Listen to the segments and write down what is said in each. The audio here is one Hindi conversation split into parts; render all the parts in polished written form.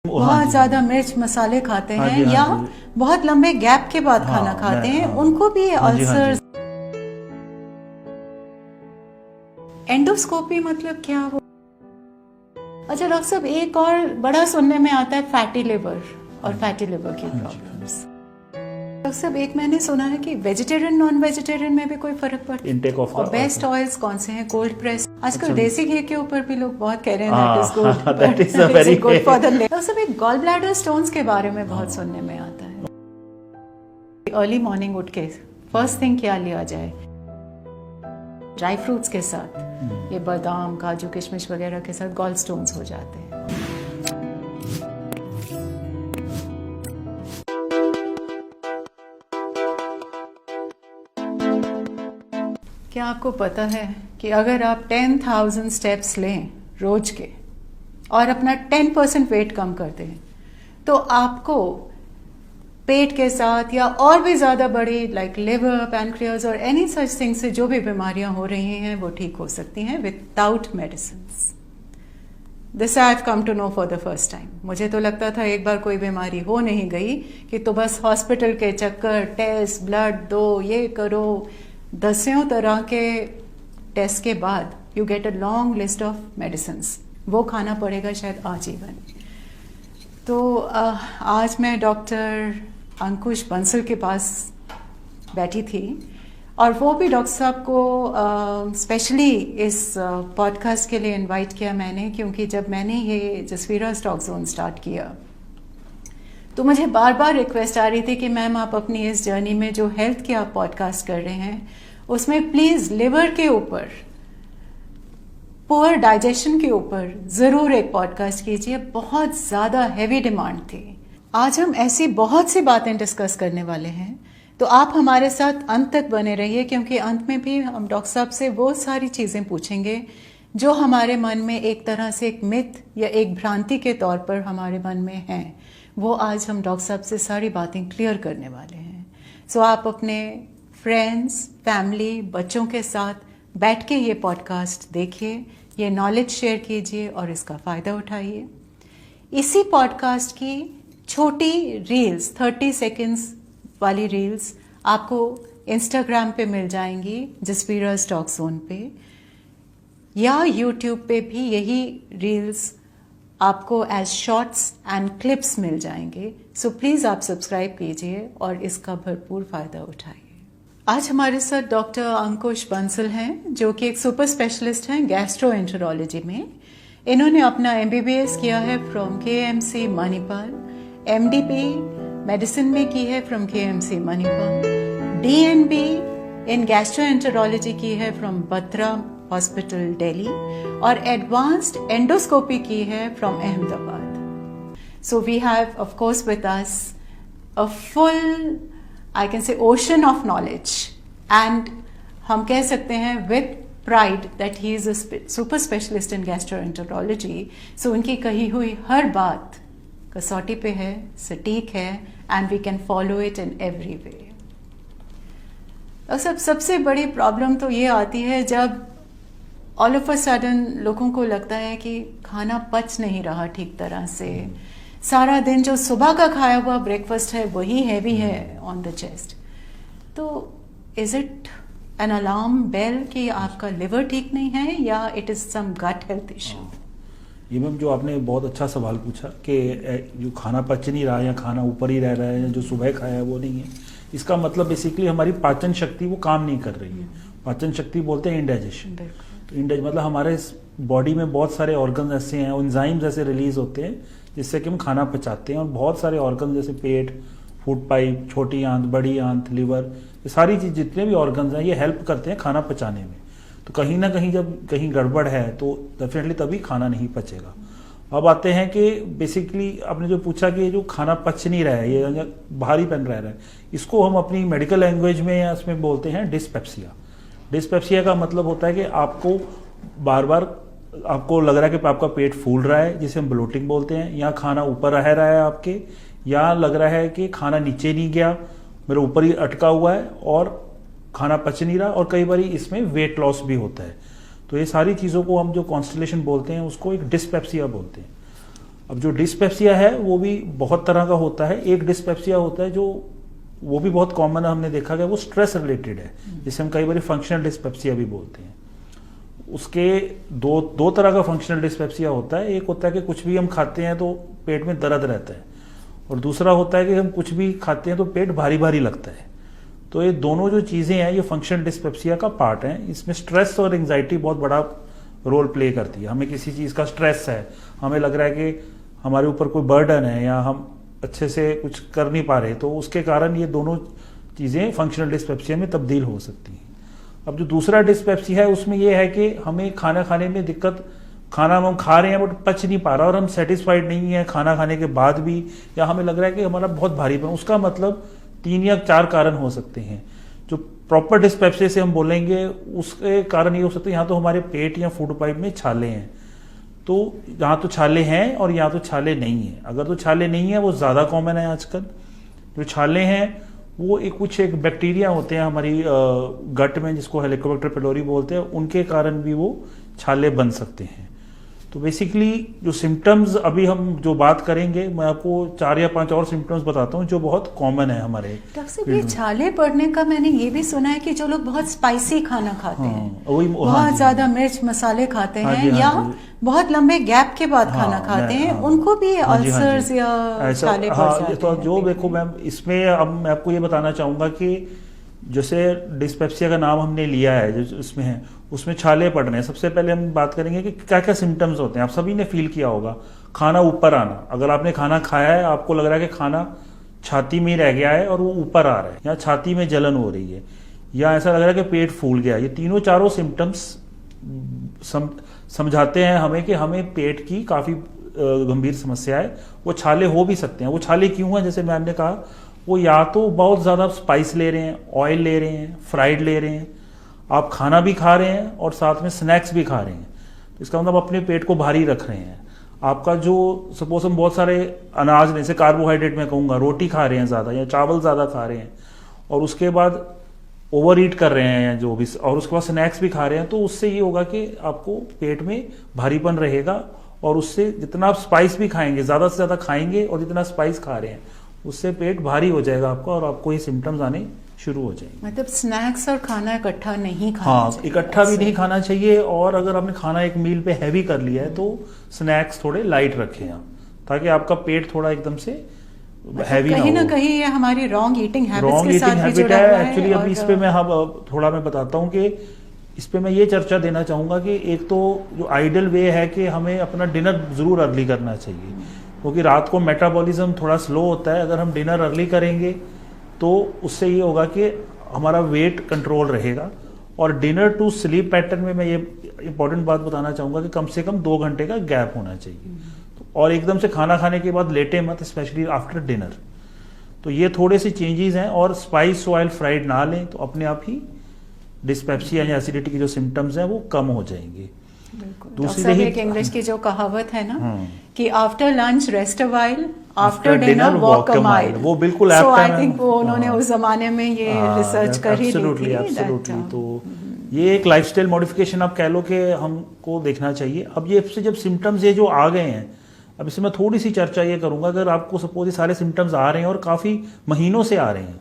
बहुत ज्यादा मिर्च मसाले खाते हाँ हैं जी, हाँ या जी। बहुत लंबे गैप के बाद खाना खाते हैं, उनको भी हाँ जी, हाँ अल्सर। जी। एंडोस्कोपी मतलब क्या हो? अच्छा डॉक्टर साहब, एक और बड़ा सुनने में आता है फैटी लिवर और फैटी लिवर की प्रॉब्लम्स। डॉक्टर साहब, एक मैंने सुना है कि वेजिटेरियन नॉन वेजिटेरियन में भी कोई फर्क पड़ता है। इनटेक ऑफ और बेस्ट ऑयल्स कौन से हैं? Cold press. आजकल अच्छा। देसी घी के ऊपर भी लोग बहुत कह रहे हैं हाँ, that is good, that is a very- good for the liver. सब एक गॉल ब्लैडर स्टोन्स के बारे में बहुत सुनने में आता है। अर्ली मॉर्निंग उठ के फर्स्ट थिंग क्या लिया जाए? ड्राई फ्रूट्स के साथ ये बादाम काजू किशमिश वगैरह के साथ गॉल स्टोन्स हो जाते हैं। क्या आपको पता है कि अगर आप 10,000 स्टेप्स लें रोज के और अपना 10% वेट कम कर दें तो आपको पेट के साथ या और भी ज़्यादा बड़ी लाइक लिवर पैनक्रियाज और एनी सच थिंग से जो भी बीमारियां हो रही हैं वो ठीक हो सकती हैं without medicine. This I have come to know for the first time. मुझे तो लगता था एक बार कोई बीमारी हो नहीं गई कि तो बस हॉस्पिटल के चक्कर, टेस्ट, ब्लड दो, ये करो, दसियों तरह के टेस्ट के बाद you get a long list of medicine, वो खाना पड़ेगा शायद आजीवन। तो आज मैं डॉक्टर अंकुश बंसल के पास बैठी थी और वो भी डॉक्टर साहब को स्पेशली इस पॉडकास्ट के लिए इनवाइट किया मैंने, क्योंकि जब मैंने ये जसवीरा स्टॉक जोन स्टार्ट किया तो मुझे बार बार रिक्वेस्ट आ रही थी कि मैम आप अपनी इस जर्नी में जो हेल्थ के आप पॉडकास्ट कर रहे हैं उसमें प्लीज लिवर के ऊपर, पुअर डाइजेशन के ऊपर जरूर एक पॉडकास्ट कीजिए। बहुत ज्यादा हैवी डिमांड थी। आज हम ऐसी बहुत सी बातें डिस्कस करने वाले हैं, तो आप हमारे साथ अंत तक बने रहिए, क्योंकि अंत में भी हम डॉक्टर साहब से वो सारी चीजें पूछेंगे जो हमारे मन में एक तरह से एक मिथ या एक भ्रांति के तौर पर हमारे मन में है। वो आज हम डॉक्टर साहब से सारी बातें क्लियर करने वाले हैं। सो आप अपने फ्रेंड्स, फैमिली, बच्चों के साथ बैठ के ये पॉडकास्ट देखिए, ये नॉलेज शेयर कीजिए और इसका फ़ायदा उठाइए। इसी पॉडकास्ट की छोटी रील्स, 30 सेकेंड्स वाली रील्स आपको इंस्टाग्राम पे मिल जाएंगी जसवीरा स्टॉक जोन पे, या यूट्यूब पे भी यही रील्स आपको एज शॉर्ट्स एंड क्लिप्स मिल जाएंगे। सो प्लीज़ आप सब्सक्राइब कीजिए और इसका भरपूर फ़ायदा उठाइए। आज हमारे साथ डॉक्टर अंकुश बंसल हैं, जो कि एक सुपर स्पेशलिस्ट हैं गैस्ट्रोएंटेरोलॉजी में। इन्होंने अपना MBBS किया है from KMC Manipal, MDP medicine में की है from KMC Manipal, DNB in gastroenterology की है फ्रॉम बत्रा हॉस्पिटल दिल्ली, और एडवांस्ड एंडोस्कोपी की है from Ahmedabad. So we have of course with us a full I can say ocean of knowledge, and हम कह सकते हैं with pride that he is a super specialist in gastroenterology. So उनकी कही हुई हर बात कसौटी पे है, सटीक है, and we can follow it in every way. और सबसे बड़ी प्रॉब्लम तो ये आती है जब all of a sudden लोगों को लगता है कि खाना पच नहीं रहा ठीक तरह से, सारा दिन जो सुबह का खाया हुआ ब्रेकफास्ट है वही हैवी है ऑन द चेस्ट। तो is it an alarm bell कि आपका लिवर ठीक नहीं है, या it is some gut health issue? ये मैम जो आपने बहुत अच्छा सवाल पूछा कि जो खाना पच नहीं रहा या खाना ऊपर ही रह रहा है, जो सुबह खाया है वो नहीं है, इसका मतलब बेसिकली हमारी पाचन शक्ति वो काम नहीं कर रही है। पाचन शक्ति बोलते हैं इंडाइजेशन। तो इंडाइज मतलब हमारे बॉडी में बहुत सारे ऑर्गन ऐसे हैं, एंजाइम्स ऐसे रिलीज होते हैं जिससे कि हम खाना पचाते हैं, और बहुत सारे ऑर्गन जैसे पेट, फूड पाइप, छोटी आंत, बड़ी आंत, लिवर, ये सारी चीज जितने भी ऑर्गन्स हैं ये हेल्प करते हैं खाना पचाने में। तो कहीं ना कहीं जब कहीं गड़बड़ है तो डेफिनेटली तभी खाना नहीं पचेगा। अब आते हैं कि बेसिकली आपने जो पूछा कि ये जो खाना पच नहीं रहा है, ये भारीपन रह रहा है, इसको हम अपनी मेडिकल लैंग्वेज में या उसमें बोलते हैं डिस्पेप्सिया। डिस्पेप्सिया का मतलब होता है कि आपको बार बार आपको लग रहा है कि आपका पेट फूल रहा है, जिसे हम ब्लोटिंग बोलते हैं, या खाना ऊपर रह रहा है आपके, या लग रहा है कि खाना नीचे नहीं गया, मेरे ऊपर ही अटका हुआ है और खाना पच नहीं रहा, और कई बार इसमें वेट लॉस भी होता है। तो ये सारी चीज़ों को हम जो कॉन्स्टलेशन बोलते हैं उसको एक डिस्पेप्सिया बोलते हैं। अब जो डिस्पेप्सिया है वो भी बहुत तरह का होता है। एक डिस्पेप्सिया होता है जो वो भी बहुत कॉमन है, हमने देखा गया, वो स्ट्रेस रिलेटेड है, जिसे हम कई बार फंक्शनल डिस्पेप्सिया भी बोलते हैं। उसके दो तरह का फंक्शनल डिस्पेप्सिया होता है। एक होता है कि कुछ भी हम खाते हैं तो पेट में दर्द रहता है, और दूसरा होता है कि हम कुछ भी खाते हैं तो पेट भारी भारी लगता है। तो ये दोनों जो चीज़ें हैं ये फंक्शनल डिस्पेप्सिया का पार्ट हैं। इसमें स्ट्रेस और एंग्जाइटी बहुत बड़ा रोल प्ले करती है। हमें किसी चीज़ का स्ट्रेस है, हमें लग रहा है कि हमारे ऊपर कोई बर्डन है या हम अच्छे से कुछ कर नहीं पा रहे, तो उसके कारण ये दोनों चीज़ें फंक्शनल डिस्पेप्सिया में तब्दील हो सकती हैं। अब जो दूसरा डिस्पेप्सिया है उसमें यह है कि हमें खाना खाने में दिक्कत, खाना हम खा रहे हैं बट पच नहीं पा रहा और हम सेटिस्फाइड नहीं है खाना खाने के बाद भी, या हमें लग रहा है कि हमारा बहुत भारीपन। उसका मतलब 3 या 4 कारण हो सकते हैं। जो प्रॉपर डिस्पेप्सिया से हम बोलेंगे उसके कारण ये हो सकते हैं, यहाँ तो हमारे पेट या फूड पाइप में छाले हैं, तो यहाँ तो छाले हैं और यहाँ तो छाले नहीं है। अगर तो छाले नहीं है वो ज़्यादा कॉमन है आजकल। जो छाले हैं वो एक बैक्टीरिया होते हैं हमारी गट में, जिसको हेलिकोबैक्टर पिलोरी बोलते हैं, उनके कारण भी वो छाले बन सकते हैं। तो बेसिकली जो सिम्टम्स अभी हम जो बात करेंगे, मैं आपको 4 या 5 और सिम्टम्स बताता हूँ जो बहुत कॉमन है हमारे। डॉक्टर साहब, ये छाले पड़ने का मैंने ये भी सुना है कि जो लोग बहुत स्पाइसी खाना खाते हैं, बहुत ज्यादा मिर्च मसाले खाते हैं, या बहुत लंबे गैप के बाद खाना खाते हैं, उनको भी अल्सर्स या छाले पड़ जाते हैं। तो जो देखो मैम, इसमें अब मैं आपको ये बताना चाहूंगा कि जैसे डिस्पेप्सिया का नाम हमने लिया है, जो इसमें है उसमें छाले पड़ रहे हैं। सबसे पहले हम बात करेंगे कि क्या क्या सिम्टम्स होते हैं। आप सभी ने फील किया होगा खाना ऊपर आना। अगर आपने खाना खाया है, आपको लग रहा है कि खाना छाती में रह गया है और वो ऊपर आ रहा है, या छाती में जलन हो रही है, या ऐसा लग रहा है कि पेट फूल गया। ये तीनों चारों सिम्टम्स समझाते हैं हमें कि हमें पेट की काफी गंभीर समस्या है। वो छाले हो भी सकते हैं। वो छाले क्यों हैं, जैसे मैम ने कहा, वो या तो बहुत ज़्यादा स्पाइस ले रहे हैं, ऑयल ले रहे हैं, फ्राइड ले रहे हैं, आप खाना भी खा रहे हैं और साथ में स्नैक्स भी खा रहे हैं, तो इसका मतलब अपने पेट को भारी रख रहे हैं। आपका जो सपोज हम बहुत सारे अनाज, जैसे कार्बोहाइड्रेट में कहूँगा, रोटी खा रहे हैं ज़्यादा या चावल ज़्यादा खा रहे हैं, और उसके बाद ओवर ईट कर रहे हैं जो भी, और उसके बाद स्नैक्स भी खा रहे हैं, तो उससे ये होगा कि आपको पेट में भारीपन रहेगा। और उससे जितना आप स्पाइस भी खाएंगे, ज़्यादा से ज़्यादा खाएंगे और जितना स्पाइस खा रहे हैं, उससे पेट भारी हो जाएगा आपका और आपको ये सिम्टम्स आने शुरू हो जाएंगे। मतलब स्नैक्स और खाना इकट्ठा नहीं खाना चाहिए। इकट्ठा भी नहीं खाना चाहिए, और अगर आपने खाना एक मील पे हैवी कर लिया है तो स्नैक्स थोड़े लाइट रखें आप, ताकि आपका पेट थोड़ा एकदम से हैवी कहीं ना कहीं ये हमारी रॉन्ग ईटिंग हैबिट्स के साथ भी जुड़ा हुआ है। एक्चुअली अभी इस पे मैं थोड़ा मैं बताता हूँ कि इस पे मैं ये चर्चा देना चाहूंगा कि एक तो जो आइडियल वे है कि हमें अपना डिनर जरूर अर्ली करना चाहिए, क्योंकि रात को मेटाबॉलिज्म थोड़ा स्लो होता है। अगर हम डिनर अर्ली करेंगे तो उससे ये होगा कि हमारा वेट कंट्रोल रहेगा। और डिनर टू स्लीप पैटर्न में मैं ये इंपॉर्टेंट बात बताना चाहूँगा कि कम से कम 2 घंटे का गैप होना चाहिए, और एकदम से खाना खाने के बाद लेटे मत, स्पेशली आफ्टर डिनर। तो ये थोड़े से चेंजेस हैं, और स्पाइस ऑयल फ्राइड ना लें तो अपने आप ही डिस्पेप्सिया या एसिडिटी के जो सिम्टम्स हैं वो कम हो जाएंगे। दूसरी एक इंग्लिश की जो कहावत है ना कि after lunch rest a while, after dinner walk a mile, वो बिल्कुल सो आई थिंक वो उन्होंने उस जमाने में ये रिसर्च कर ही ली थी। एब्सोल्युटली। तो ये एक लाइफस्टाइल मॉडिफिकेशन आप कह लो कि हमको देखना चाहिए। अब ये जब सिम्टम्स ये जो आ गए हैं, अब इससे मैं थोड़ी सी चर्चा ये करूंगा। अगर आपको सपोज ये सारे सिम्टम्स आ रहे हैं और काफी महीनों से आ रहे हैं,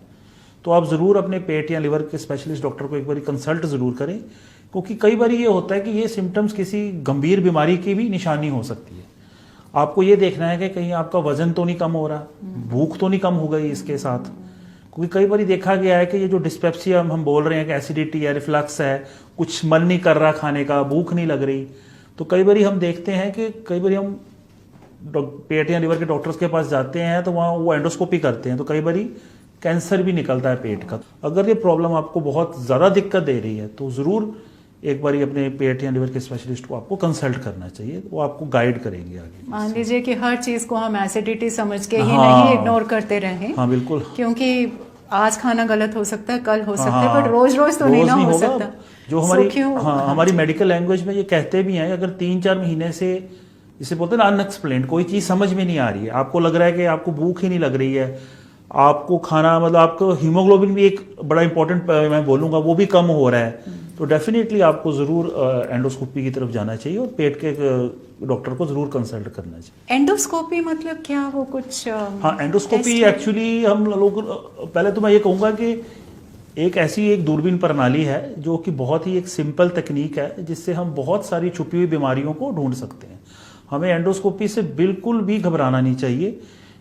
तो आप जरूर अपने पेट या लिवर के स्पेशलिस्ट डॉक्टर को एक बार कंसल्ट जरूर करें, क्योंकि कई बार ये होता है कि ये सिम्टम्स किसी गंभीर बीमारी की भी निशानी हो सकती है। आपको ये देखना है कि कहीं आपका वजन तो नहीं कम हो रहा, भूख तो नहीं कम हो गई इसके साथ, क्योंकि कई बार देखा गया है कि ये जो डिस्पेप्सिया हम बोल रहे हैं कि एसिडिटी है, रिफ्लक्स है, कुछ मन नहीं कर रहा खाने का, भूख नहीं लग रही, तो कई बार हम देखते हैं कि कई बार हम पेट या लिवर के डॉक्टर्स के पास जाते हैं तो वहाँ वो एंडोस्कोपी करते हैं, तो कई बार कैंसर भी निकलता है पेट का। अगर ये प्रॉब्लम आपको बहुत ज़्यादा दिक्कत दे रही है तो ज़रूर एक बार अपने पेट या लिवर के स्पेशलिस्ट को आपको कंसल्ट करना चाहिए, वो आपको गाइड करेंगे आगे। मान लीजिए कि हर चीज को हम एसिडिटी समझ के ही नहीं इग्नोर करते रहें। हाँ बिल्कुल, क्योंकि आज खाना गलत हो सकता है, कल हो सकता है, बट रोज रोज तो नहीं ना हो सकता। जो हमारी मेडिकल लैंग्वेज में ये कहते भी हैं, अगर 3-4 महीने से इसे बोलते हैं ना अनएक्सप्लेन्ड, कोई चीज समझ में नहीं आ रही है, आपको लग रहा है कि आपको भूख ही नहीं लग रही है, आपको खाना मतलब आपको हीमोग्लोबिन भी एक बड़ा इंपॉर्टेंट मैं बोलूंगा वो भी कम हो रहा है, तो डेफिनेटली आपको जरूर एंडोस्कोपी की तरफ जाना चाहिए और पेट के डॉक्टर को जरूर कंसल्ट करना चाहिए। एंडोस्कोपी मतलब क्या, वो कुछ हाँ, एंडोस्कोपी एक्चुअली हम लोग, पहले तो मैं ये कहूँगा कि एक दूरबीन प्रणाली है जो कि बहुत ही एक सिंपल तकनीक है जिससे हम बहुत सारी छुपी हुई बीमारियों को ढूंढ सकते हैं। हमें एंडोस्कोपी से बिल्कुल भी घबराना नहीं चाहिए।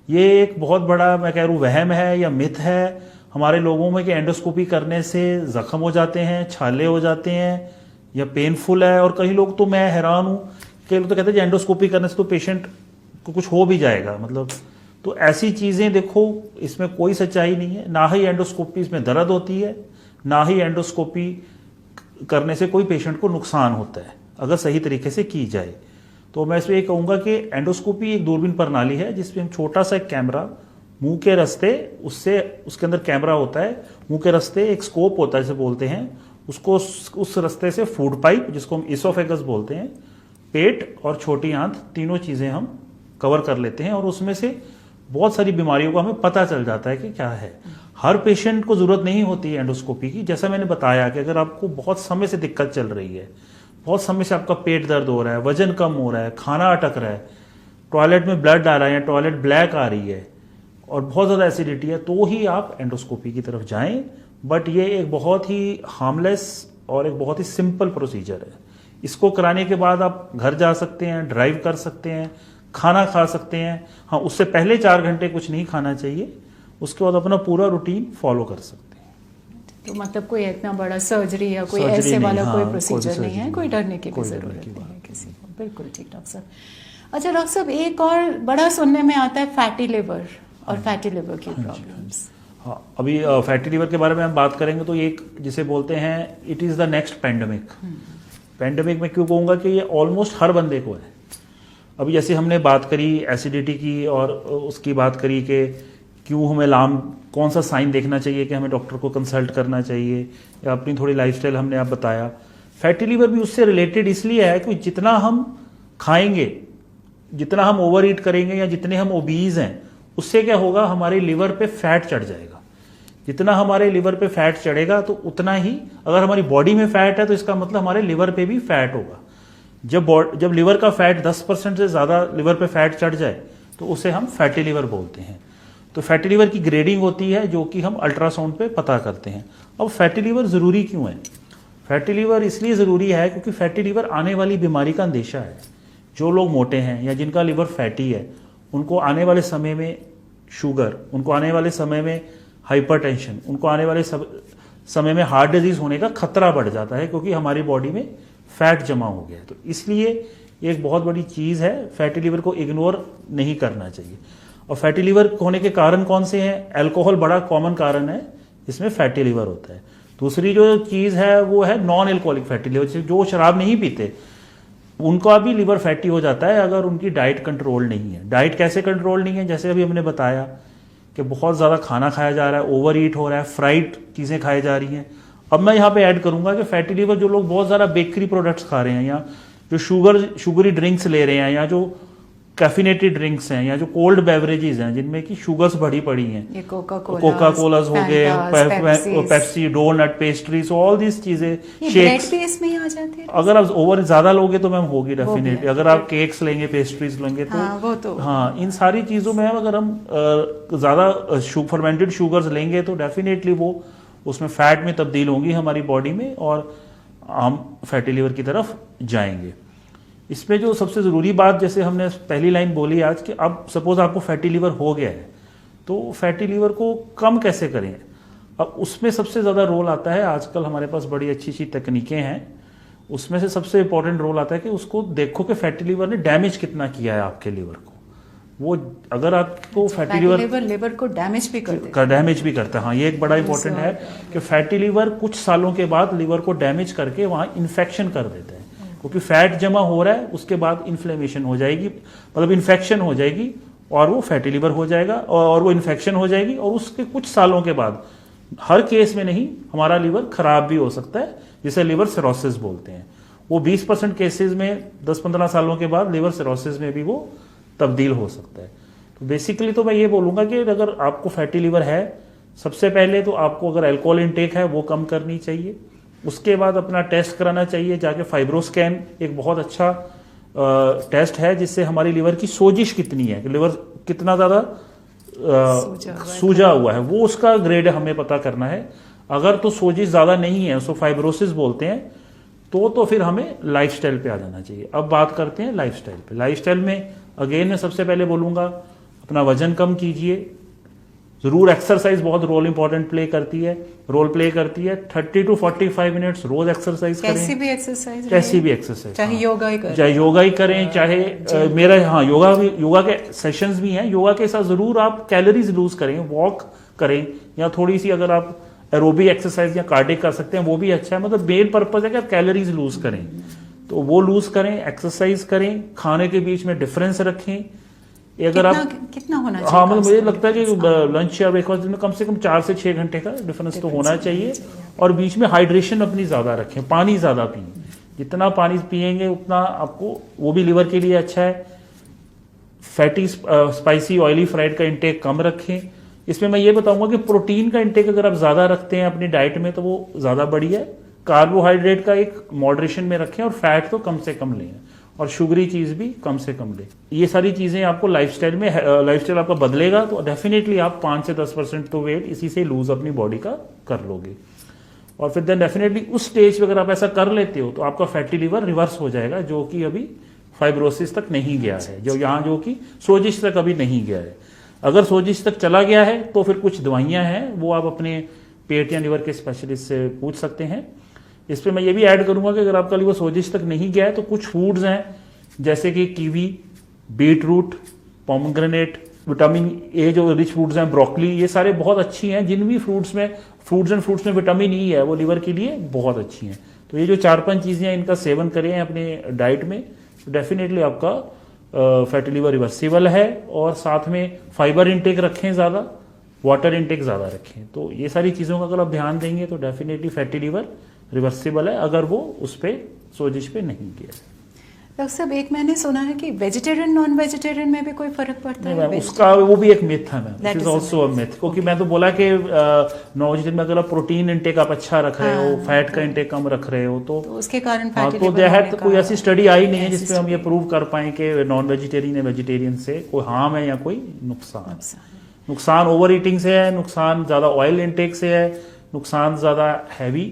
ये एक बहुत बड़ा, मैं कह रहा हूँ, वहम है या मिथ है हमारे लोगों में कि एंडोस्कोपी करने से जख्म हो जाते हैं, छाले हो जाते हैं या पेनफुल है। और कई लोग तो, मैं हैरान हूँ, कई लोग तो कहते हैं एंडोस्कोपी करने से तो पेशेंट को कुछ हो भी जाएगा, मतलब। तो ऐसी चीज़ें देखो, इसमें कोई सच्चाई नहीं है। ना ही एंडोस्कोपी इसमें दर्द होती है, ना ही एंडोस्कोपी करने से कोई पेशेंट को नुकसान होता है अगर सही तरीके से की जाए। तो मैं इसमें ये कहूँगा कि एंडोस्कोपी एक दूरबीन प्रणाली है जिसमें हम छोटा सा एक कैमरा मुंह के रास्ते, उसके अंदर कैमरा होता है, मुंह के रास्ते एक स्कोप होता है जिसे बोलते हैं, उसको उस रास्ते से फूड पाइप, जिसको हम इसोफेगस बोलते हैं, पेट और छोटी आंत, तीनों चीज़ें हम कवर कर लेते हैं और उसमें से बहुत सारी बीमारियों का हमें पता चल जाता है कि क्या है। हर पेशेंट को जरूरत नहीं होती है एंडोस्कोपी की। जैसा मैंने बताया कि अगर आपको बहुत समय से दिक्कत चल रही है, बहुत समय से आपका पेट दर्द हो रहा है, वजन कम हो रहा है, खाना अटक रहा है, टॉयलेट में ब्लड आ रहा है या टॉयलेट ब्लैक आ रही है और बहुत ज़्यादा एसिडिटी है, तो ही आप एंडोस्कोपी की तरफ जाएं। बट ये एक बहुत ही हार्मलेस और एक बहुत ही सिंपल प्रोसीजर है। इसको कराने के बाद आप घर जा सकते हैं, ड्राइव कर सकते हैं, खाना खा सकते हैं। हाँ, उससे पहले 4 घंटे कुछ नहीं खाना चाहिए, उसके बाद अपना पूरा रूटीन फॉलो कर सकते हैं। तो मतलब कोई इतना बड़ा सर्जरी या कोई ऐसे वाला कोई प्रोसीजर नहीं है, कोई डरने की भी जरूरत नहीं है किसी को। बिल्कुल ठीक डॉक्टर साहब। अच्छा डॉक्टर साहब, एक और बड़ा सुनने में आता है फैटी लिवर और फैटी लिवर की प्रॉब्लम्स। हाँ, अभी फैटी लिवर के बारे में हम बात करेंगे तो एक जिसे बोलते हैं it is the next pandemic. Pandemic में क्यों कहूँगा कि ये ऑलमोस्ट हर बंदे को है। अभी जैसे हमने बात करी एसिडिटी की और उसकी बात करी कि क्यों हमें कौन सा साइन देखना चाहिए कि हमें डॉक्टर को कंसल्ट करना चाहिए, या अपनी थोड़ी लाइफस्टाइल हमने आप बताया। फैटी लिवर भी उससे रिलेटेड इसलिए है कि जितना हम खाएंगे, जितना हम ओवर ईट करेंगे या जितने हम ओबीज हैं, उससे क्या होगा, हमारे लिवर पे फैट चढ़ जाएगा। जितना हमारे लिवर पे फैट चढ़ेगा तो उतना ही, अगर हमारी बॉडी में फैट है तो इसका मतलब हमारे लिवर पे भी फैट होगा। जब लिवर का फैट 10% से ज़्यादा लिवर पे फैट चढ़ जाए तो उसे हम फैटी लिवर बोलते हैं। तो फैटी लिवर की ग्रेडिंग होती है जो कि हम अल्ट्रासाउंड पे पता करते हैं। अब फैटी लिवर ज़रूरी क्यों है? फैटी लिवर इसलिए ज़रूरी है क्योंकि फैटी लिवर आने वाली बीमारी का अंदेशा है। जो लोग मोटे हैं या जिनका लिवर फैटी है, उनको आने वाले समय में शुगर, उनको आने वाले समय में हाइपरटेंशन, उनको आने वाले समय में हार्ट डिजीज होने का खतरा बढ़ जाता है, क्योंकि हमारी बॉडी में फैट जमा हो गया है। तो इसलिए एक बहुत बड़ी चीज़ है, फैटी लिवर को इग्नोर नहीं करना चाहिए। और फैटी लिवर होने के कारण कौन से हैं? अल्कोहल बड़ा कॉमन कारण है जिसमें फैटी लिवर होता है। दूसरी जो चीज़ है वो है नॉन एल्कोहलिक फैटी लिवर, जो शराब नहीं पीते उनका भी लिवर फैटी हो जाता है अगर उनकी डाइट कंट्रोल नहीं है। डाइट कैसे कंट्रोल नहीं है? जैसे अभी हमने बताया कि बहुत ज़्यादा खाना खाया जा रहा है, ओवर ईट हो रहा है, फ्राइड चीज़ें खाई जा रही हैं। अब मैं यहाँ पे ऐड करूंगा कि फैटी लिवर जो लोग बहुत ज़्यादा बेकरी प्रोडक्ट्स खा रहे हैं, या जो शुगरी ड्रिंक्स ले रहे हैं, या जो कैफिनेटेड ड्रिंक्स हैं, या जो कोल्ड बेवरेजेस हैं जिनमें की शुगर्स बढ़ी पड़ी हैं, कोका कोलास हो गए, Pepsi, donut, pastries, all this चीजें, शेक्स भी इसमें आ जाते हैं। अगर आप ओवर ज्यादा लोगे तो मैम होगी डेफिनेटली। अगर आप केक्स लेंगे, पेस्ट्रीज लेंगे तो हाँ, इन सारी चीजों में अगर हम ज्यादा फर्मेंटेड शुगर्स लेंगे तो डेफिनेटली वो उसमें फैट में तब्दील होंगी हमारी बॉडी में और हम फैटी लिवर की तरफ जाएंगे। इसमें जो सबसे ज़रूरी बात, जैसे हमने पहली लाइन बोली आज, कि अब सपोज आपको फैटी लिवर हो गया है तो फैटी लिवर को कम कैसे करें? अब उसमें सबसे ज़्यादा रोल आता है, आजकल हमारे पास बड़ी अच्छी अच्छी तकनीकें हैं, उसमें से सबसे इंपॉर्टेंट रोल आता है कि उसको देखो कि फैटी लिवर ने डैमेज कितना किया है आपके लिवर को। वो अगर आपको फैटी लिवर को डैमेज भी करता है। हाँ, ये एक बड़ा इंपॉर्टेंट है कि फैटी लिवर कुछ सालों के बाद लिवर को डैमेज करके वहाँ इन्फेक्शन कर देता है, क्योंकि फैट जमा हो रहा है, उसके बाद इन्फ्लेमेशन हो जाएगी, मतलब इन्फेक्शन हो जाएगी और वो फैटी लिवर हो जाएगा और वो इन्फेक्शन हो जाएगी और उसके कुछ सालों के बाद, हर केस में नहीं, हमारा लिवर खराब भी हो सकता है, जिसे लिवर सिरोसिस बोलते हैं। वो 20% केसेस में 10-15 सालों के बाद लिवर सिरोसिस में भी वो तब्दील हो सकता है। तो बेसिकली तो मैं ये बोलूँगा कि अगर आपको फैटी लिवर है, सबसे पहले तो आपको अगर अल्कोहल इंटेक है वो कम करनी चाहिए। उसके बाद अपना टेस्ट कराना चाहिए जाके। फाइब्रोस्कैन एक बहुत अच्छा टेस्ट है जिससे हमारी लिवर की सोजिश कितनी है, लिवर कितना ज्यादा सूजा हुआ है, वो उसका ग्रेड हमें पता करना है। अगर तो सोजिश ज्यादा नहीं है, उसको फाइब्रोसिस बोलते हैं, तो फिर हमें लाइफस्टाइल पे आ जाना चाहिए। अब बात करते हैं लाइफस्टाइल पे। लाइफस्टाइल में अगेन मैं सबसे पहले बोलूंगा अपना वजन कम कीजिए, जरूर एक्सरसाइज बहुत रोल प्ले करती है 30 to 45 मिनट्स रोज एक्सरसाइज करें। कैसी भी एक्सरसाइज चाहे योगा ही करें, चाहे मेरा योगा के सेशंस भी हैं। योगा के साथ जरूर आप कैलोरीज लूज करें, वॉक करें, या थोड़ी सी अगर आप एरोबिक एक्सरसाइज या कार्डिक कर सकते हैं वो भी अच्छा है। मतलब मेन पर्पज है कि आप कैलोरीज लूज करें, तो वो लूज करें, एक्सरसाइज करें, खाने के बीच में डिफरेंस रखें। अगर आप कितना होना चाहिए? हाँ, मतलब मुझे लगता है कि लंच या ब्रेकफास्ट में कम से कम 4 से 6 घंटे का डिफरेंस तो होना चाहिए। और बीच में हाइड्रेशन अपनी ज्यादा रखें, पानी ज्यादा पिए, जितना पानी पिएंगे उतना आपको, वो भी लिवर के लिए अच्छा है। फैटी स्पाइसी ऑयली फ्राइड का इंटेक कम रखें। इसमें मैं ये बताऊंगा कि प्रोटीन का इंटेक अगर आप ज्यादा रखते हैं अपनी डाइट में तो वो ज्यादा बढ़िया है। कार्बोहाइड्रेट का एक मॉडरेशन में रखें, और फैट तो कम से कम लें, और शुगरी चीज भी कम से कम लें। ये सारी चीजें आपको लाइफस्टाइल आपका बदलेगा तो डेफिनेटली आप 5 से 10% तो वेट इसी से लूज अपनी बॉडी का कर लोगे। और फिर देन डेफिनेटली उस स्टेज पे अगर आप ऐसा कर लेते हो तो आपका फैटी लिवर रिवर्स हो जाएगा, जो कि अभी फाइब्रोसिस तक नहीं गया है, जो कि सोजिश तक अभी नहीं गया है। अगर सोजिश तक चला गया है तो फिर कुछ दवाइयां हैं, वो आप अपने पेट या लिवर के स्पेशलिस्ट से पूछ सकते हैं। इस पर मैं ये भी ऐड करूंगा कि अगर आपका लिवर सोजिश तक नहीं गया है तो कुछ फूड्स हैं जैसे कि kiwi, beet root, pomegranate, vitamin A जो रिच फूड्स हैं, ब्रोकली, ये सारे बहुत अच्छी हैं। जिन भी फ्रूट्स में विटामिन ई है वो लिवर के लिए बहुत अच्छी हैं। तो ये जो 4-5 चीजें हैं इनका सेवन करें अपने डाइट में, तो डेफिनेटली आपका फैटी लिवर रिवर्सिबल है। और साथ में फाइबर इंटेक रखें ज्यादा, वाटर इंटेक ज्यादा रखें। तो ये सारी चीजों का अगर आप ध्यान देंगे तो डेफिनेटली फैटी लिवर रिवर्सिबल है, अगर वो उस पे सोजिश पे नहीं किया। डॉक्टर साहब, एक मैंने सुना है कि वेजिटेरियन नॉन वेजिटेरियन में भी कोई फर्क पड़ता है? उसका वो भी एक मिथ है ma'am, it is also a myth. क्योंकि मैं तो बोला कि नॉन वेजिटेरियन में अगर आप प्रोटीन इंटेक आप अच्छा रख रहे हो, फैट का इंटेक कम रख रहे हो, तो उसके कारण तो कोई ऐसी स्टडी आई नहीं है जिसपे हम ये प्रूव कर पाए कि नॉन वेजिटेरियन या वेजिटेरियन से कोई हार्म है या कोई नुकसान ओवर ईटिंग से है, नुकसान ज्यादा ऑयल इंटेक से है, नुकसान ज्यादा हैवी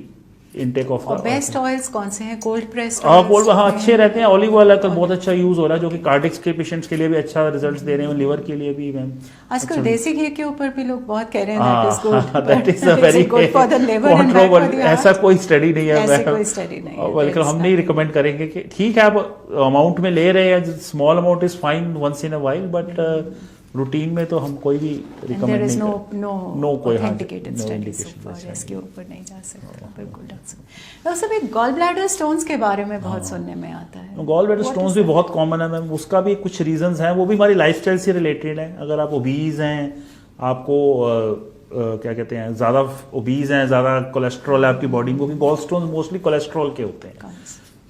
इंटेक ऑफ। और बेस्ट ऑयल्स कौन से हैं? कोल्ड प्रेस्ड अच्छे रहते हैं। ऑलिव ऑयल आजकल बहुत अच्छा यूज हो रहा है, जो कि कार्डिक्स के पेशेंट्स के लिए भी अच्छा रिजल्ट्स दे रहे हैं, लिवर के लिए भी मैम। आजकल देसी घी के ऊपर भी लोग बहुत कह रहे हैं that is a very controversial, ऐसा कोई स्टडी नहीं है, बल्कि हम नहीं रिकमेंड करेंगे कि ठीक है आप अमाउंट में ले रहे हैं, small amount is fine once in a while, but routine में तो हम कोई भी रिकमेंड नहीं करते। नो कोई इंडिकेशन इसके ऊपर नहीं जा सकता। बिल्कुल डॉक्टर साहब, एक गॉल ब्लैडर स्टोन्स के बारे में बहुत सुनने में आता है। गॉल ब्लैडर स्टोन्स भी बहुत कॉमन है मैम, उसका भी कुछ रीजंस हैं, वो भी हमारी लाइफस्टाइल से रिलेटेड है। अगर आप ओबीज हैं, आपको क्या कहते हैं, ज्यादा ओबीज हैं, ज्यादा कोलेस्ट्रॉल है आपकी बॉडी में, वो भी गॉल स्टोन्स मोस्टली कोलेस्ट्रॉल के होते हैं।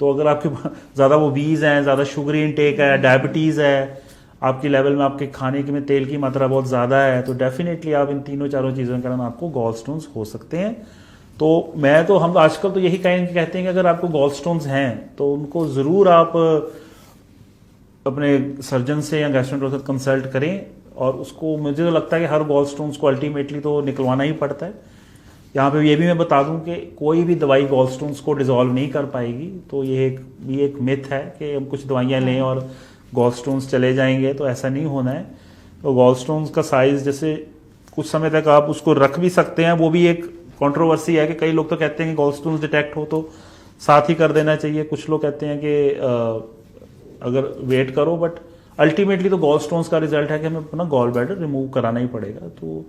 तो अगर आपके ज्यादा ओबीज हैं, ज्यादा शुगर इंटेक है, डायबिटीज है, आपकी लेवल में आपके खाने के में तेल की मात्रा बहुत ज्यादा है, तो डेफिनेटली आप इन 3-4 चीजों के कारण आपको गॉल स्टोन्स हो सकते हैं। तो हम आजकल तो यही कहते हैं कि अगर आपको गॉल स्टोन्स हैं तो उनको जरूर आप अपने सर्जन से या गैस्ट्रोएंटरोलॉजिस्ट से कंसल्ट करें। और उसको, मुझे तो लगता है कि हर गॉल स्टोन्स को अल्टीमेटली तो निकलवाना ही पड़ता है। यहाँ पे ये भी मैं बता दूं कि कोई भी दवाई गॉल स्टोन्स को डिसॉल्व नहीं कर पाएगी। तो ये एक मिथ है कि हम कुछ दवाइयाँ लें और गॉल स्टोन्स चले जाएंगे, तो ऐसा नहीं होना है। तो गॉल स्टोन्स का साइज जैसे कुछ समय तक आप उसको रख भी सकते हैं, वो भी एक कंट्रोवर्सी है कि कई लोग तो कहते हैं कि गॉल स्टोन्स डिटेक्ट हो तो साथ ही कर देना चाहिए। कुछ लोग कहते हैं कि अगर वेट करो, बट अल्टीमेटली तो गॉल स्टोन्स का रिजल्ट है कि हमें अपना गॉल ब्लैडर रिमूव कराना ही पड़ेगा। तो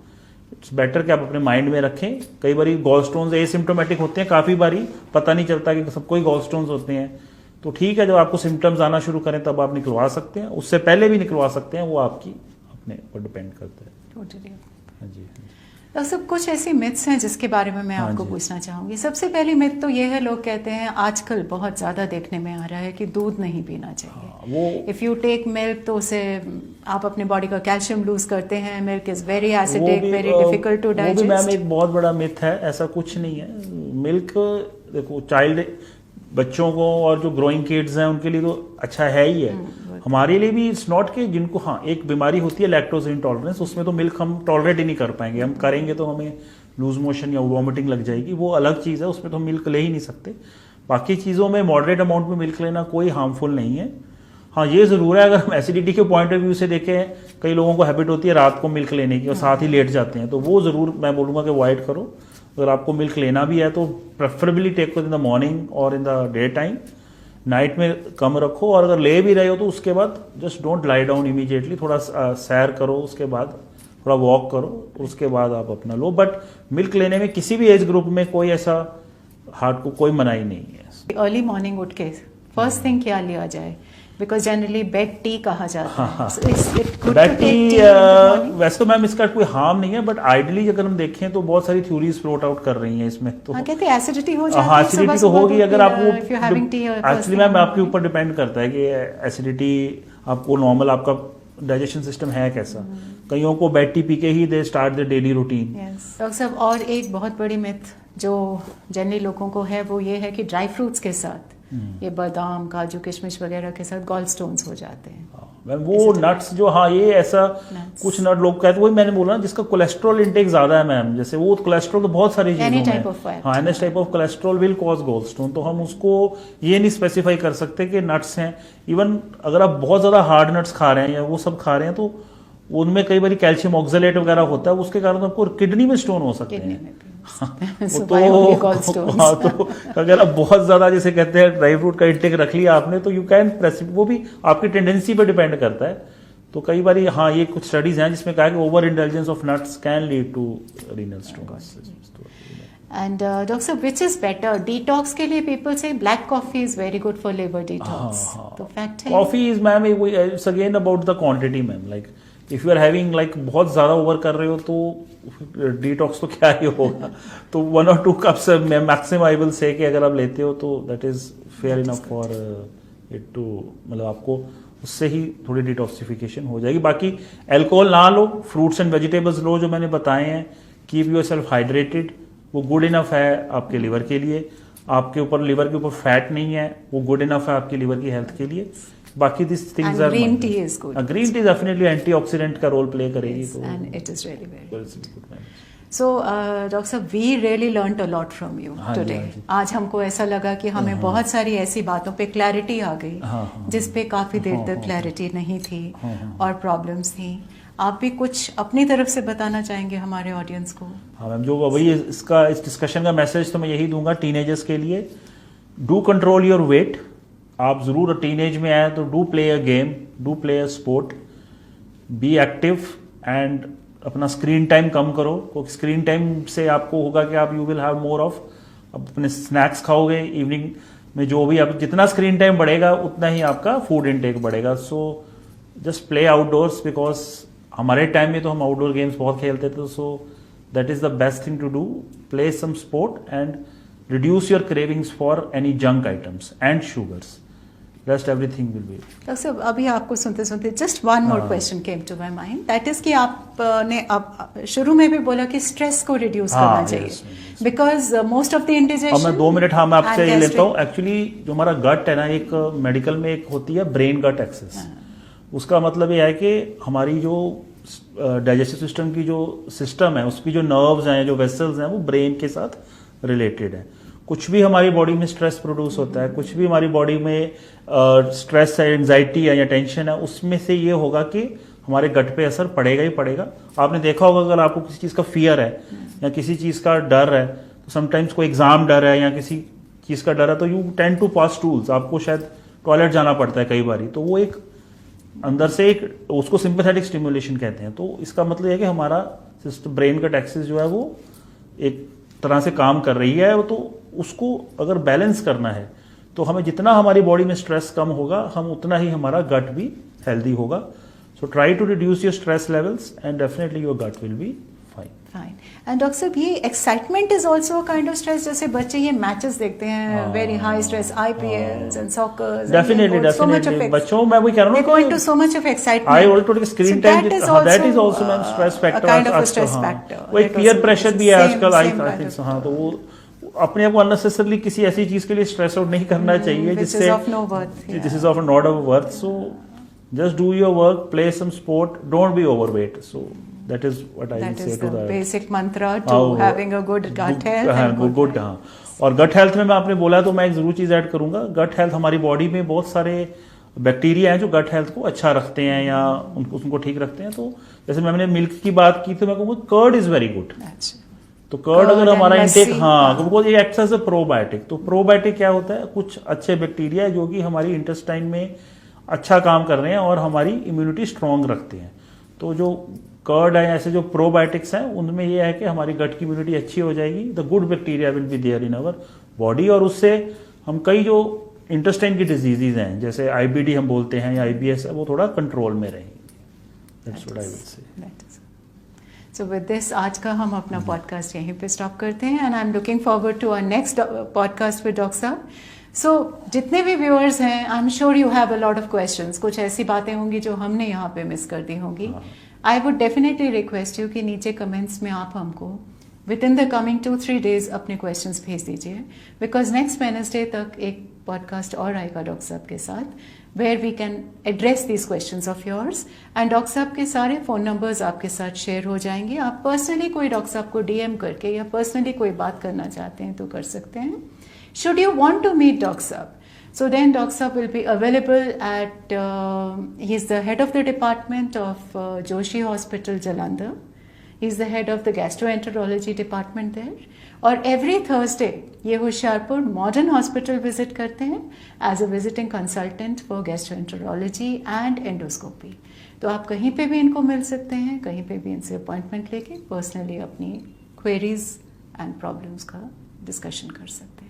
इट्स बेटर कि आप अपने माइंड में रखें। कई बार गॉल स्टोन्स एसिम्प्टोमेटिक होते हैं, काफी बारी पता नहीं चलता कि सबको ही गॉल स्टोन्स होते हैं। तो ठीक है, जब आपको सिम्टम्स आना शुरू करें तब आप निकलवा सकते हैं, उससे पहले भी निकलवा सकते हैं, वो आपकी अपने पर डिपेंड करता है। हाँ जी। डॉक्टर साहब, कुछ ऐसी मिथ्स हैं जिसके बारे में मैं आपको पूछना चाहूंगी। सबसे पहली मिथ तो ये है, लोग कहते हैं आजकल बहुत ज्यादा देखने में आ रहा है कि दूध नहीं पीना चाहिए। इफ यू टेक मिल्क तो उसे आप अपने बॉडी का कैल्शियम लूज करते हैं। Milk is very acidic, very difficult to digest. वो भी मैम एक बहुत बड़ा मिथ है, ऐसा कुछ नहीं है। मिल्क देखो, बच्चों को और जो ग्रोइंग किड्स हैं उनके लिए तो अच्छा है ही है। हमारे लिए भी इट्स नॉट कि जिनको हाँ एक बीमारी होती है लैक्टोज इंटॉलरेंस, उसमें तो मिल्क हम टॉलरेट ही नहीं कर पाएंगे, हम करेंगे तो हमें लूज मोशन या वॉमिटिंग लग जाएगी, वो अलग चीज़ है, उसमें तो हम मिल्क ले ही नहीं सकते। बाकी चीज़ों में मॉडरेट अमाउंट में मिल्क लेना कोई हार्मफुल नहीं है। हाँ ये ज़रूर है, अगर हम एसिडिटी के पॉइंट ऑफ व्यू से देखें, कई लोगों को हैबिट होती है रात को मिल्क लेने की और साथ ही लेट जाते हैं, तो वो ज़रूर मैं बोलूँगा कि अवॉइड करो। अगर आपको मिल्क लेना भी है तो preferably take in the morning और in the day time, night में कम रखो। और अगर ले भी रहे हो तो उसके बाद just don't lie down immediately, थोड़ा सैर करो, उसके बाद थोड़ा वॉक करो, उसके बाद आप अपना लो। बट मिल्क लेने में किसी भी एज ग्रुप में कोई ऐसा हार्ट को कोई मनाही नहीं है। अर्ली मॉर्निंग उठ के फर्स्ट थिंग क्या लिया जाए, बिकॉज जनरली बेड टी कहा जाता है। So is it good to bed take T tea in the morning? वैसे तो मैम इसका कोई हार्म नहीं है, बट आइडली अगर हम देखें तो बहुत सारी थ्योरीज फ्लोट आउट कर रही हैं इसमें। तो हाँ कहते हैं एसिडिटी हो जाती है। हाँ एसिडिटी तो होगी अगर आप वो if you're having tea or first actually thing ma'am in the आपके ऊपर डिपेंड करता है कि एसिडिटी आपको नॉर्मल आपका डाइजेशन सिस्टम है कैसा। कईयों को बेड टी पी के ही they start the daily routine. Doctor साहब, और एक बहुत बड़ी मिथ जो जनरली लोगों को है वो ये है कि ड्राई फ्रूट्स के साथ ये बादाम काजू किशमिश वगैरह के साथ गॉल स्टोन्स हो जाते हैं। मैम वो नट्स जो हाँ ये ऐसा कुछ नट लोग कहते हैं, वही मैंने बोला ना जिसका कोलेस्ट्रॉल इंटेक ज्यादा है मैम, जैसे वो कोलेस्ट्रॉल तो बहुत सारी चीजों में हाँ any type of cholesterol will cause gallstone, तो हम उसको ये नहीं स्पेसिफाई कर सकते कि नट्स हैं। इवन अगर आप बहुत ज्यादा हार्ड नट्स खा रहे हैं या वो सब खा रहे हैं तो उनमें कई बार कैल्शियम ऑक्सलेट वगैरह होता है, उसके कारण आपको किडनी में स्टोन हो सकते हैं। तो अगर आप बहुत ज्यादा जैसे कहते हैं ड्राई फ्रूट का इंटेक रख लिया आपने तो यू कैन प्रेसिपिटेट, वो भी आपकी टेंडेंसी पे डिपेंड करता है। तो कई बार हाँ ये कुछ स्टडीज हैं जिसमें कहा कि over intelligence of nuts can lead to renal stone. And doctor, sir, which is better? Detox के लिए people say black coffee is very good for liver detox. तो fact है? Coffee is ma'am it's again about the quantity ma'am, like if you are having like बहुत ज्यादा ओवर कर रहे हो तो डिटॉक्स तो क्या ही होगा। तो 1 or 2 cups maximum I will say कि अगर आप लेते हो तो that is fair enough for it too, मतलब आपको उससे ही थोड़ी डिटॉक्सिफिकेशन हो जाएगी। बाकी अल्कोहल ना लो, फ्रूट्स एंड वेजिटेबल्स लो जो मैंने बताए हैं, कीप योर सेल्फ हाइड्रेटेड, वो गुड इनफ है आपके लिवर के लिए। आपके ऊपर लिवर के ऊपर फैट नहीं है, वो गुड इनफ है आपके लिवर की हेल्थ के लिए। बाकी this things are green tea is good. Green tea definitely antioxidant का रोल प्ले करेगी। तो and it is really very so doctor साहब, we really learned a lot from you today. आज हमको ऐसा लगा कि हमें बहुत सारी ऐसी बातों पे क्लैरिटी आ गई जिस पे काफी देर तक क्लैरिटी नहीं थी और प्रॉब्लम्स थी। आप भी कुछ अपनी तरफ से बताना चाहेंगे हमारे ऑडियंस को? हाँ मैम, जो वही इस डिस्कशन का मैसेज तो मैं यही दूंगा टीनेजर्स के लिए, डू कंट्रोल योर वेट। आप जरूर टीनेज में आए तो do play a game, do play a sport, be active and अपना स्क्रीन टाइम कम करो, क्योंकि स्क्रीन टाइम से आपको होगा कि आप you will have more of अपने स्नैक्स खाओगे इवनिंग में, जो भी आप जितना स्क्रीन टाइम बढ़ेगा उतना ही आपका फूड इनटेक बढ़ेगा। So just play outdoors, because हमारे टाइम में तो हम आउटडोर गेम्स बहुत खेलते थे। So that is the best thing to do, play some sport and reduce your cravings for any junk items and sugars. Rest everything will be. Doctor साहब, अभी आपको सुनते सुनते just one more question came to my mind, that is कि आपने अब शुरू में भी बोला कि स्ट्रेस को रिड्यूस करना चाहिए because most of the indigestion. अब मैं 2 मिनट हाँ मैं आपसे ये लेता हूँ। एक्चुअली जो हमारा गट है ना, एक मेडिकल में एक होती है ब्रेन गट एक्सेस। उसका मतलब ये है कि हमारी जो डाइजेस्टिव सिस्टम की जो सिस्टम है, उसकी जो नर्व्स हैं, जो वेसल्स हैं, वो ब्रेन के साथ रिलेटेड है। कुछ भी हमारी बॉडी में स्ट्रेस प्रोड्यूस होता है, कुछ भी हमारी बॉडी में स्ट्रेस है, एंजाइटी है या टेंशन है, उसमें से ये होगा कि हमारे गट पे असर पड़ेगा ही पड़ेगा। आपने देखा होगा अगर आपको किसी चीज़ का फियर है या किसी चीज़ का डर है, तो समटाइम्स कोई एग्जाम डर है या किसी चीज़ का डर है, तो you tend to pass stools, आपको शायद टॉयलेट जाना पड़ता है कई बारी, तो वो एक अंदर से एक उसको सिंपैथेटिक स्टिमुलेशन कहते हैं। तो इसका मतलब है कि हमारा सिस्टम ब्रेन का एक्सेस जो है वो एक तरह से काम कर रही है। तो उसको अगर बैलेंस करना है तो हमें जितना हमारी बॉडी में स्ट्रेस कम होगा, हम उतना ही हमारा गट भी हेल्दी होगा। So try to reduce your stress levels and definitely your gut will be fine. And doctor साहब, ये excitement is also a kind of stress. जैसे बच्चे ये मैचेस देखते हैं, very high stress, IPLs and soccers, definitely बच्चों मैं वही कह रहा हूं, they go into so much of excitement. I already told you screen time that is also ma'am stress factor, a kind of a stress factor. वो एक पीयर प्रेशर भी है आजकल, आई थिंक। हाँ, तो अपने आप को अननेसेसरली किसी ऐसी चीज के लिए स्ट्रेस आउट नहीं करना चाहिए जिससे this is of not of worth. So just do your work, play some sport, don't be overweight. So that is what I will say to the basic mantra to having a good gut health. good हाँ. और गट हेल्थ में मैं आपने बोला तो मैं एक जरूर चीज ऐड करूंगा. गट हेल्थ, हमारी बॉडी में बहुत सारे बैक्टीरिया हैं जो गट हेल्थ को अच्छा रखते हैं या उनको ठीक रखते हैं. तो जैसे मैंने मिल्क की बात की तो मैं कहूँगा कर्ड इज वेरी गुड. तो कर्ड अगर हमारा इंटेक, हाँ, ये एक्ट्स एज अ प्रोबायोटिक. तो प्रोबायोटिक क्या होता है, कुछ अच्छे बैक्टीरिया जो कि हमारी इंटेस्टाइन में अच्छा काम कर रहे हैं और हमारी इम्यूनिटी स्ट्रांग रखते हैं. तो जो कर्ड है, ऐसे जो प्रोबायोटिक्स हैं, उनमें ये है कि हमारी गट की इम्यूनिटी अच्छी हो जाएगी. The good bacteria will be there in our body और उससे हम कई जो इंटेस्टाइन की डिजीजेज हैं जैसे आईबीडी हम बोलते हैं या आईबीएस है, वो थोड़ा कंट्रोल में रहेंगे. दैट्स व्हाट आई विल से. सो विद दिस आज का हम अपना पॉडकास्ट यहीं पे स्टॉप करते हैं and I am looking forward to our next podcast with doctor साहब. सो जितने भी व्यूअर्स हैं, I am sure you have a lot of questions. कुछ ऐसी बातें होंगी जो हमने यहाँ पे मिस कर दी होंगी. I would definitely request you कि नीचे कमेंट्स में आप हमको with in the coming 2-3 days अपने क्वेश्चंस भेज दीजिए, बिकॉज नेक्स्ट वेडनेसडे तक एक पॉडकास्ट और आएगा डॉक्टर साहब के साथ where we can address these questions of yours. And doctor साहब के सारे फ़ोन नंबर्स आपके साथ शेयर हो जाएंगे. आप पर्सनली कोई डॉक्टर साहब को डीएम करके या पर्सनली कोई बात करना चाहते हैं तो कर सकते हैं. Should you want to meet doctor साहब, so then Dr. Saab will be available at, he's the head of the department of Joshi Hospital, Jalandhar. He's the head of the gastroenterology department there. और every Thursday ये होशियारपुर मॉडर्न हॉस्पिटल विजिट करते हैं as a visiting consultant for gastroenterology and endoscopy. तो आप कहीं पे भी इनको मिल सकते हैं, कहीं पे भी इनसे अपॉइंटमेंट लेके पर्सनली अपनी क्वेरीज एंड प्रॉब्लम्स का डिस्कशन कर सकते हैं.